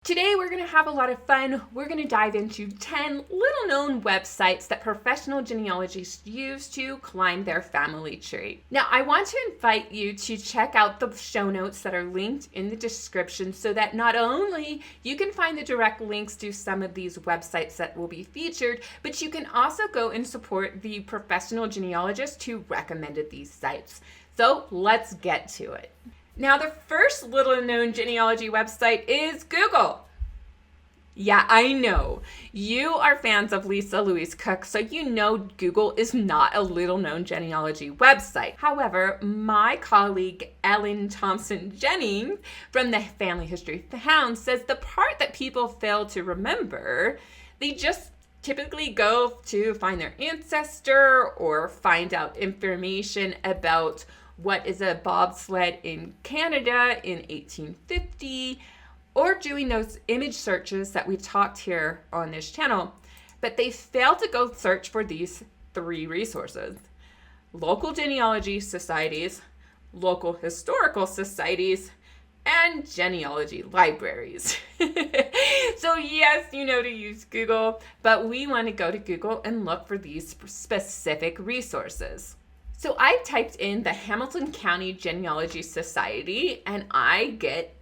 Today we're going to have a lot of fun. We're going to dive into 10 little known websites that professional genealogists use to climb their family tree. Now I want to invite you to check out the show notes that are linked in the description so that not only you can find the direct links to some of these websites that will be featured, but you can also go and support the professional genealogists who recommended these sites. So let's get to it. Now, the first little known genealogy website is Google. Yeah, I know. You are fans of Lisa Louise Cook, so you know Google is not a little known genealogy website. However, my colleague Ellen Thompson Jennings from the Family History Found says the part that people fail to remember, they just typically go to find their ancestor or find out information about what is a bobsled in Canada in 1850, or doing those image searches that we've talked here on this channel, but they fail to go search for these three resources: local genealogy societies, local historical societies, and genealogy libraries. So yes, you know to use Google, but we want to go to Google and look for these specific resources. So I typed in the Hamilton County Genealogy Society and I get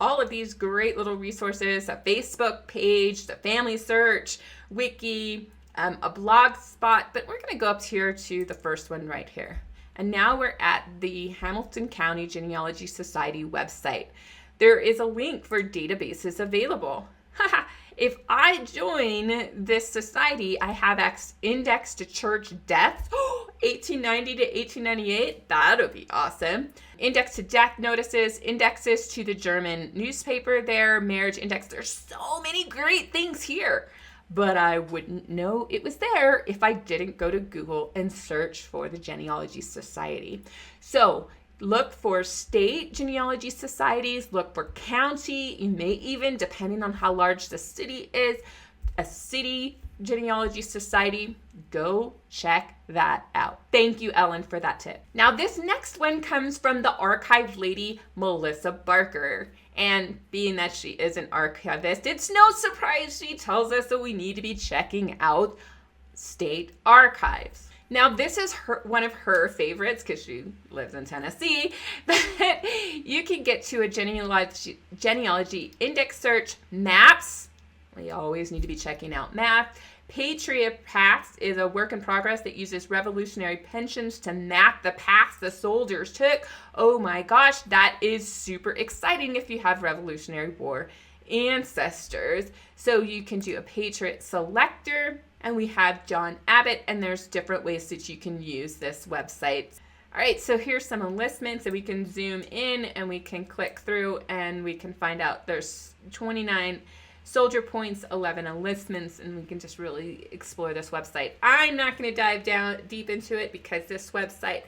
all of these great little resources: a Facebook page, the family search, wiki, a blog spot, but we're going to go up here to the first one right here. And now we're at the Hamilton County Genealogy Society website. There is a link for databases available. If I join this society, I have index to church deaths, 1890 to 1898, that'll be awesome. Index to death notices, indexes to the German newspaper there, marriage index. There's so many great things here, but I wouldn't know it was there if I didn't go to Google and search for the Genealogy Society. So look for state genealogy societies, look for county. You may even, depending on how large the city is, a city genealogy society. Go check that out. Thank you, Ellen, for that tip. Now, this next one comes from the archive lady, Melissa Barker. And being that she is an archivist, it's no surprise she tells us that we need to be checking out state archives. Now, this is one of her favorites because she lives in Tennessee, but you can get to a genealogy index search, maps. We always need to be checking out maps. Patriot Paths is a work in progress that uses revolutionary pensions to map the paths the soldiers took. Oh my gosh, that is super exciting if you have Revolutionary War ancestors. So you can do a Patriot Selector. And we have John Abbott, and there's different ways that you can use this website. All right, so here's some enlistments, and we can zoom in and we can click through and we can find out there's 29 soldier points, 11 enlistments, and we can just really explore this website. I'm not going to dive down deep into it because this website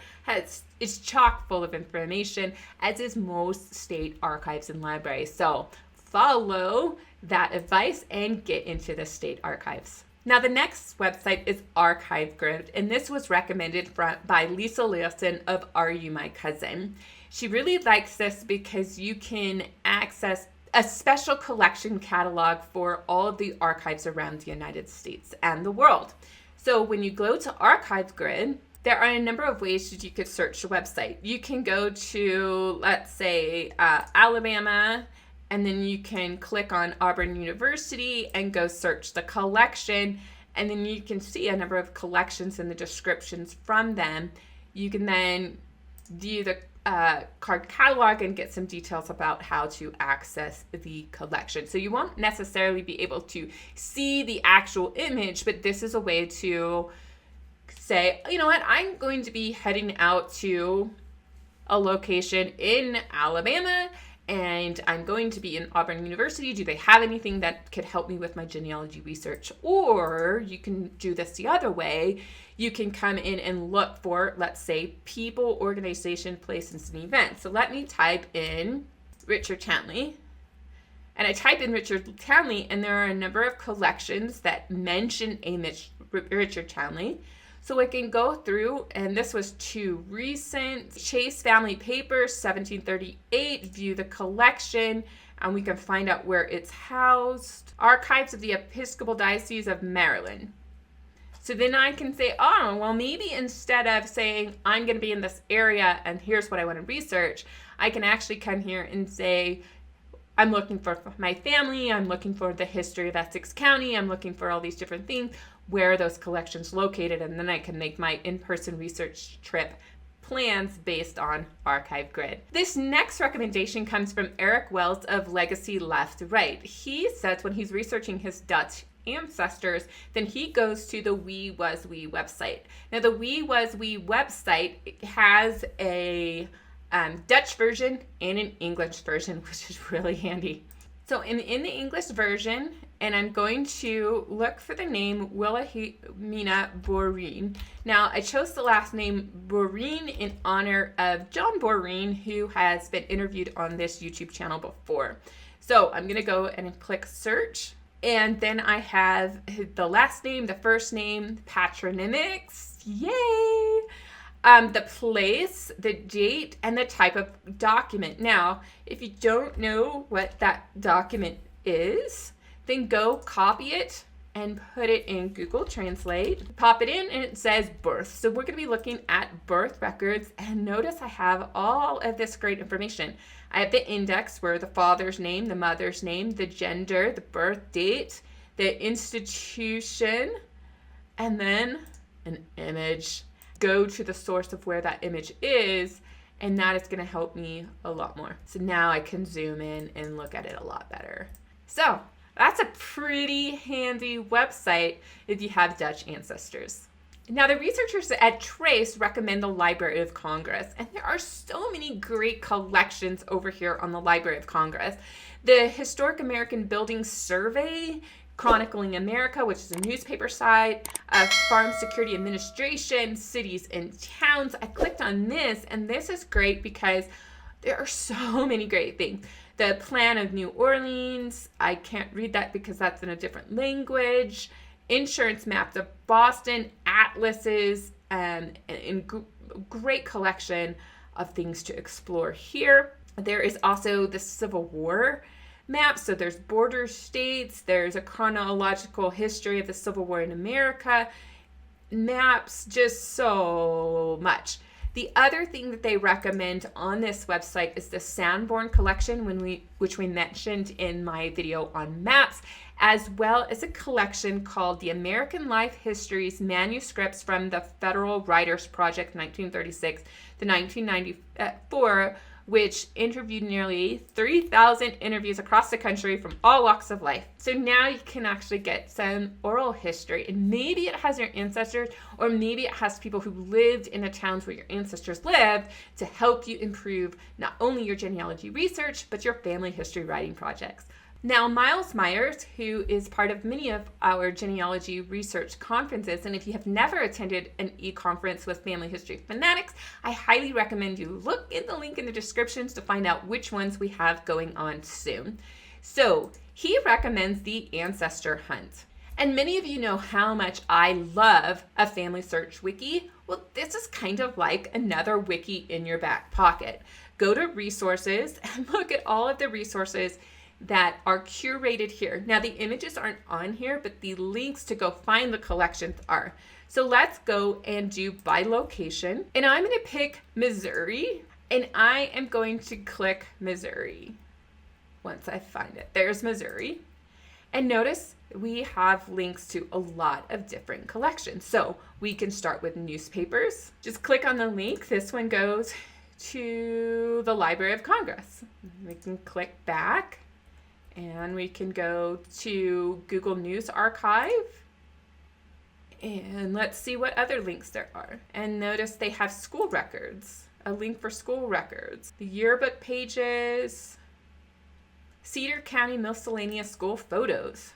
is chock full of information, as is most state archives and libraries. So follow that advice and get into the state archives. Now, the next website is ArchivGrid, and this was recommended by Lisa Leosin of Are You My Cousin? She really likes this because you can access a special collection catalog for all of the archives around the United States and the world. So when you go to ArchivGrid, there are a number of ways that you could search the website. You can go to, let's say, Alabama, and then you can click on Auburn University and go search the collection. And then you can see a number of collections and the descriptions from them. You can then view the card catalog and get some details about how to access the collection. So you won't necessarily be able to see the actual image, but this is a way to say, you know what, I'm going to be heading out to a location in Alabama, and I'm going to be in Auburn University. Do they have anything that could help me with my genealogy research? Or you can do this the other way. You can come in and look for, let's say, people, organization, places, and events. So let me type in Richard Townley. And I type in Richard Townley, and there are a number of collections that mention Richard Townley. So I can go through, and this was too recent. Chase Family Papers, 1738, view the collection. and we can find out where it's housed. Archives of the Episcopal Diocese of Maryland. So then I can say, oh, well, maybe instead of saying I'm going to be in this area and here's what I want to research, I can actually come here and say, I'm looking for my family, I'm looking for the history of Essex County, I'm looking for all these different things, where are those collections located, and then I can make my in-person research trip plans based on ArchivGrid. This next recommendation comes from Eric Wells of Legacy Left Right. He says when he's researching his Dutch ancestors, then he goes to the WieWasWie website. Now the WieWasWie website has a Dutch version and an English version, which is really handy. So in the English version, and I'm going to look for the name Wilhelmina Boereen. Now, I chose the last name Boereen in honor of John Boereen, who has been interviewed on this YouTube channel before. So I'm going to go and click search. And then I have the last name, the first name, patronymics, yay! The place, the date, and the type of document. Now, if you don't know what that document is, then go copy it and put it in Google Translate. Pop it in and it says birth. So we're going to be looking at birth records, and notice I have all of this great information. I have the index where the father's name, the mother's name, the gender, the birth date, the institution, and then an image. Go to the source of where that image is, and that is going to help me a lot more. So now I can zoom in and look at it a lot better. So that's a pretty handy website if you have Dutch ancestors. Now, the researchers at Trace recommend the Library of Congress, and there are so many great collections over here on the Library of Congress. The Historic American Buildings Survey, Chronicling America, which is a newspaper site, Farm Security Administration, Cities and Towns. I clicked on this, and this is great because there are so many great things. The Plan of New Orleans, I can't read that because that's in a different language. Insurance maps of Boston, atlases, and great collection of things to explore here. There is also the Civil War map. So there's border states, there's a chronological history of the Civil War in America, maps, just so much. The other thing that they recommend on this website is the Sanborn collection, which we mentioned in my video on maps, as well as a collection called the American Life Histories Manuscripts from the Federal Writers Project 1936 to 1994, which interviewed nearly 3,000 interviews across the country from all walks of life. So now you can actually get some oral history, and maybe it has your ancestors, or maybe it has people who lived in the towns where your ancestors lived to help you improve not only your genealogy research, but your family history writing projects. Now, Miles Myers, who is part of many of our genealogy research conferences, and if you have never attended an e-conference with Family History Fanatics, I highly recommend you look in the link in the descriptions to find out which ones we have going on soon. So he recommends the Ancestor Hunt. And many of you know how much I love a family search wiki. Well, this is kind of like another wiki in your back pocket. Go to resources and look at all of the resources that are curated here. Now, the images aren't on here, but the links to go find the collections are. So let's go and do by location. And I'm going to pick Missouri, and I am going to click Missouri once I find it. There's Missouri. And notice we have links to a lot of different collections. So we can start with newspapers. Just click on the link. This one goes to the Library of Congress. We can click back. And we can go to Google News Archive. And let's see what other links there are. And notice they have school records, a link for school records, the yearbook pages, Cedar County Miscellaneous School Photos.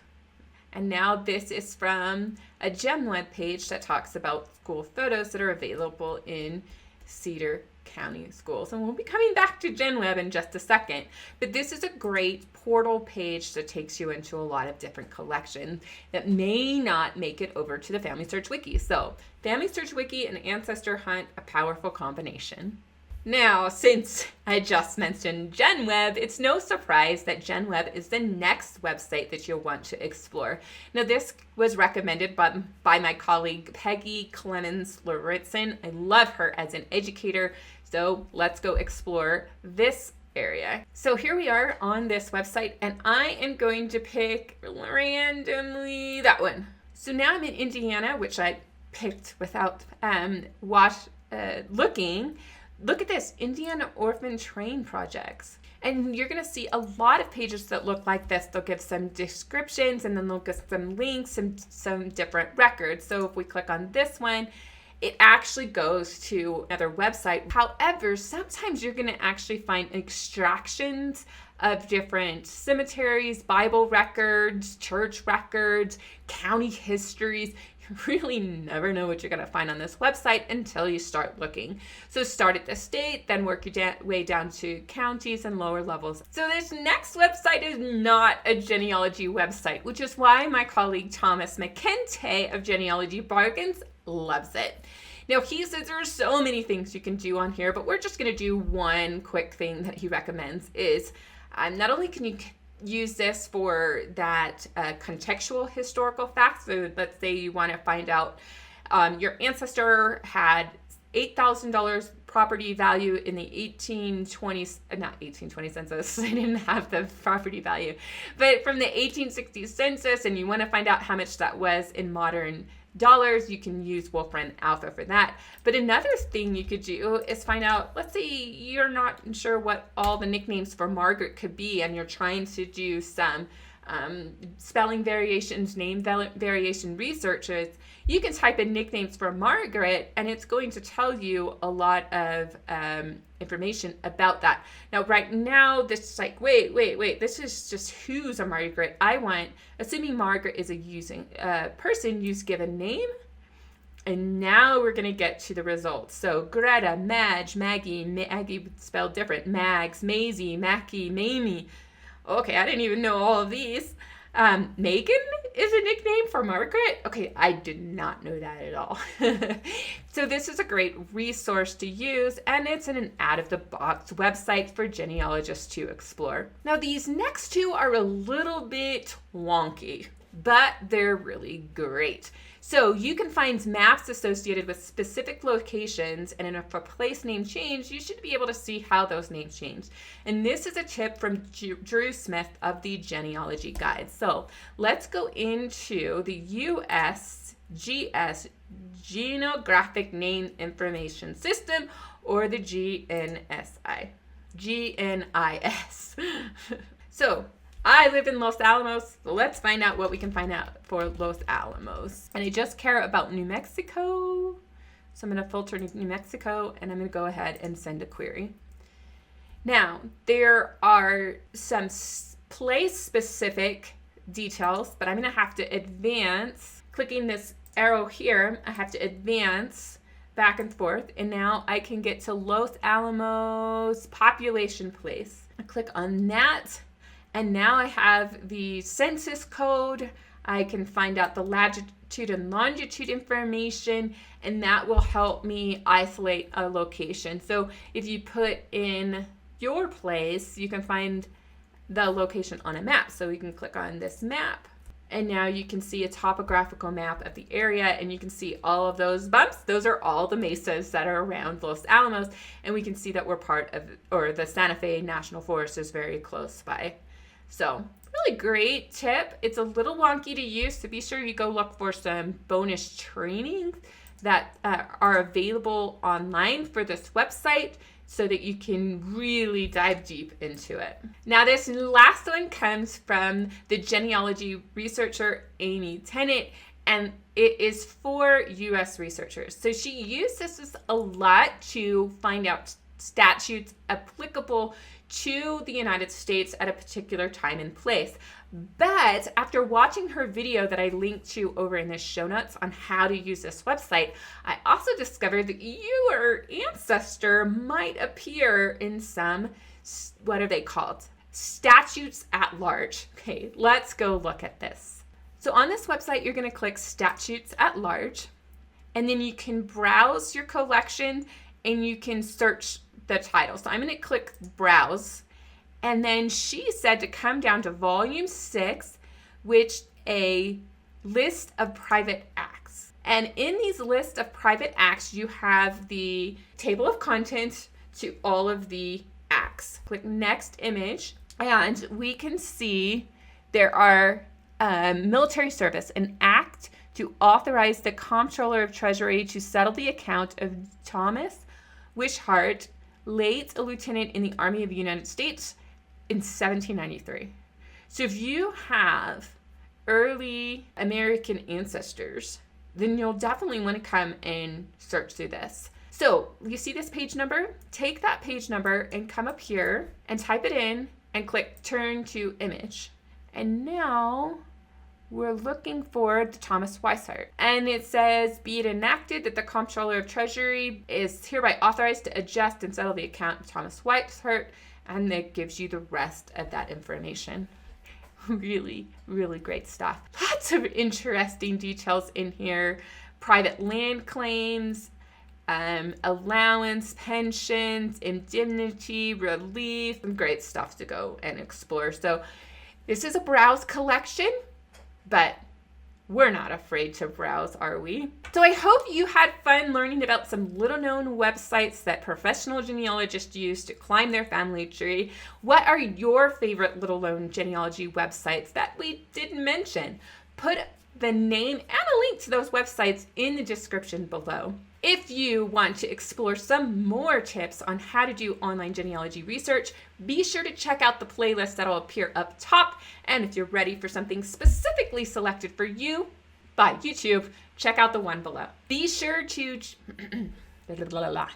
And now this is from a USGenWeb page that talks about school photos that are available in Cedar County schools. And we'll be coming back to GenWeb in just a second, but this is a great portal page that takes you into a lot of different collections that may not make it over to the Family Search Wiki. So Family Search Wiki and Ancestor Hunt, a powerful combination. Now, since I just mentioned GenWeb, it's no surprise that GenWeb is the next website that you'll want to explore. Now, this was recommended by my colleague Peggy Clemens-Lauritsen. I love her as an educator, so let's go explore this area. So here we are on this website, and I am going to pick randomly that one. So now I'm in Indiana, which I picked without looking. Look at this, Indiana Orphan Train Projects. And you're gonna see a lot of pages that look like this. They'll give some descriptions and then they'll give some links and some different records. So if we click on this one, it actually goes to another website. However, sometimes you're gonna actually find extractions of different cemeteries, Bible records, church records, county histories. You really never know what you're going to find on this website until you start looking. So start at the state, then work your way down to counties and lower levels. So this next website is not a genealogy website, which is why my colleague Thomas McKenty of Genealogy Bargains loves it. Now, he says there are so many things you can do on here, but we're just going to do one quick thing that he recommends is not only can you use this for that contextual historical facts. So let's say you want to find out your ancestor had $8,000 property value in the 1820s, not 1820 census, they didn't have the property value, but from the 1860 census, and you want to find out how much that was in modern dollars, you can use WolframAlpha for that. But another thing you could do is find out, let's say you're not sure what all the nicknames for Margaret could be, and you're trying to do some spelling variations, name variation researches. You can type in nicknames for Margaret, and it's going to tell you a lot of information about that. Now, right now, this is like, wait, this is just who's a Margaret. I want, assuming Margaret is a person, use given name. And now we're going to get to the results. So Greta, Madge, Maggie spelled different, Mags, Maisie, Mackie, Mamie. Okay, I didn't even know all of these. Megan is a nickname for Margaret. Okay, I did not know that at all. So this is a great resource to use, and it's an out-of-the-box website for genealogists to explore. Now, these next two are a little bit wonky, but they're really great. So you can find maps associated with specific locations, and if a place name changed, you should be able to see how those names changed. And this is a tip from Drew Smith of the Genealogy Guide. So let's go into the USGS Geographic Name Information System, or the GNIS. So I live in Los Alamos, so let's find out what we can find out for Los Alamos. And I just care about New Mexico, so I'm going to filter New Mexico, and I'm going to go ahead and send a query. Now, there are some place-specific details, but I'm going to have to advance. Clicking this arrow here, I have to advance back and forth, and now I can get to Los Alamos population place. I click on that. And now I have the census code. I can find out the latitude and longitude information, and that will help me isolate a location. So if you put in your place, you can find the location on a map. So we can click on this map, and now you can see a topographical map of the area, and you can see all of those bumps. Those are all the mesas that are around Los Alamos, and we can see that we're part of, or the Santa Fe National Forest is very close by. So, really great tip. It's a little wonky to use, so be sure you go look for some bonus trainings that are available online for this website so that you can really dive deep into it. Now, this last one comes from the genealogy researcher Amy Tennant, and it is for U.S. researchers. So she uses this a lot to find out statutes applicable to the United States at a particular time and place. But after watching her video that I linked to over in the show notes on how to use this website, I also discovered that your ancestor might appear in some, what are they called? Statutes at large. Okay, let's go look at this. So on this website, you're going to click Statutes at Large, and then you can browse your collection and you can search the title. So I'm going to click browse. And then she said to come down to volume 6, which a list of private acts. And in these lists of private acts, you have the table of contents to all of the acts. Click next image, and we can see there are military service, an act to authorize the Comptroller of Treasury to settle the account of Thomas Wishart, late a lieutenant in the Army of the United States, in 1793. So if you have early American ancestors, then you'll definitely want to come and search through this. So you see this page number? Take that page number and come up here and type it in and click turn to image. And now we're looking for the Thomas Wishart. And it says, be it enacted that the Comptroller of Treasury is hereby authorized to adjust and settle the account of Thomas Wishart. And it gives you the rest of that information. Really, really great stuff. Lots of interesting details in here. Private land claims, allowance, pensions, indemnity, relief, some great stuff to go and explore. So this is a browse collection, but we're not afraid to browse, are we? So I hope you had fun learning about some little-known websites that professional genealogists use to climb their family tree. What are your favorite little-known genealogy websites that we didn't mention? Put the name and a link to those websites in the description below. If you want to explore some more tips on how to do online genealogy research, be sure to check out the playlist that'll appear up top. And if you're ready for something specifically selected for you by YouTube, check out the one below. Be sure to